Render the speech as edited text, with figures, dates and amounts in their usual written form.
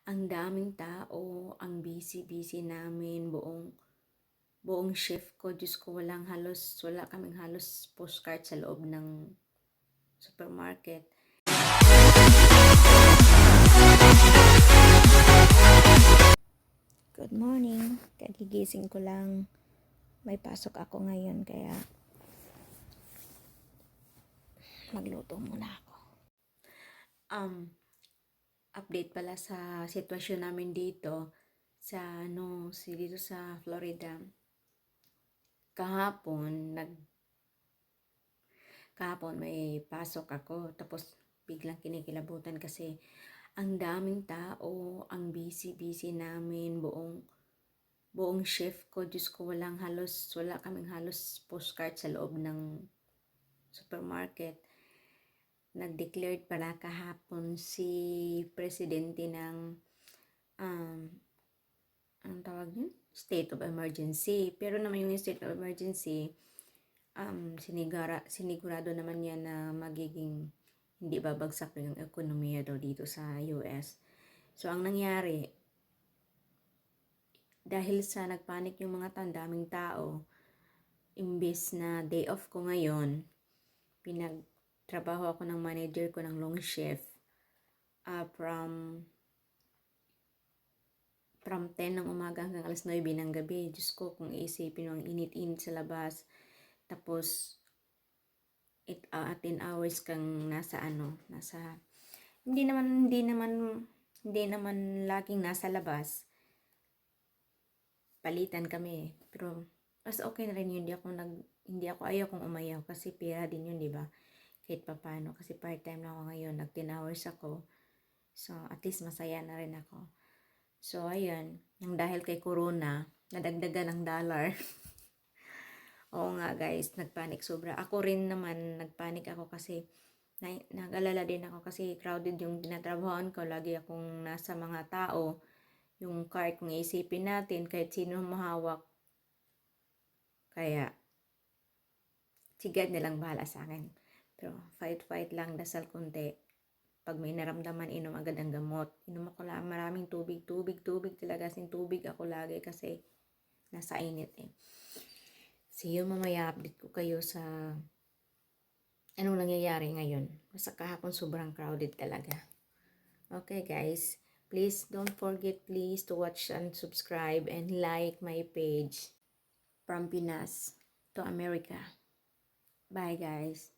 Ang daming tao, ang busy-busy namin, buong shift ko. Diyos ko, wala kaming halos postcard sa loob ng supermarket. Good morning. Kagigising ko lang. May pasok ako ngayon kaya magluto muna ako. Update pala sa sitwasyon namin dito dito sa Florida. Kahapon may pasok ako, tapos biglang kinikilabutan kasi ang daming tao, ang busy namin, buong shift ko. Diyos ko, wala kaming halos postcard sa loob ng supermarket. Nag-declared pala kahapon si presidente ng anong tawag yun? State of emergency. Pero naman yung state of emergency, sinigurado naman yan na magiging hindi babagsak yung ekonomiya daw dito sa US. So, ang nangyari, dahil sa nagpanik yung mga daming tao, imbes na day off ko ngayon, pinagtrabaho ako ng manager ko ng long shift from 10 ng umaga hanggang alas 9 ng gabi. Diyos ko, kung iisipin mo ang init-init sa labas, tapos 10 hours kang hindi naman laging nasa labas. Palitan kami. Pero mas okay na rin yun. Ayaw kong umayaw kasi pera din yun, di ba? Kahit paano, kasi part-time na ako ngayon, nag 10 hours ako. So, at least masaya na rin ako. So, ayun, nang dahil kay Corona, nadagdagan ng dollar. Oo nga guys, nagpanik sobra. Ako rin naman, nagpanik ako kasi nag-alala din ako kasi crowded yung tinatrabahoan ko. Lagi akong nasa mga tao. Yung cart, kung isipin natin, kahit sino mahawak. Kaya, si God na lang bahala sa akin. Pero fight lang, dasal konti. Pag may naramdaman, inom agad ang gamot. Inom ako lang maraming tubig talaga. Tubig ako lagi kasi nasa init eh. See you mamaya, update ko kayo sa anong nangyayari ngayon. Basta kahapon sobrang crowded talaga. Okay guys, please don't forget to watch and subscribe and like my page from Pinas to America. Bye guys.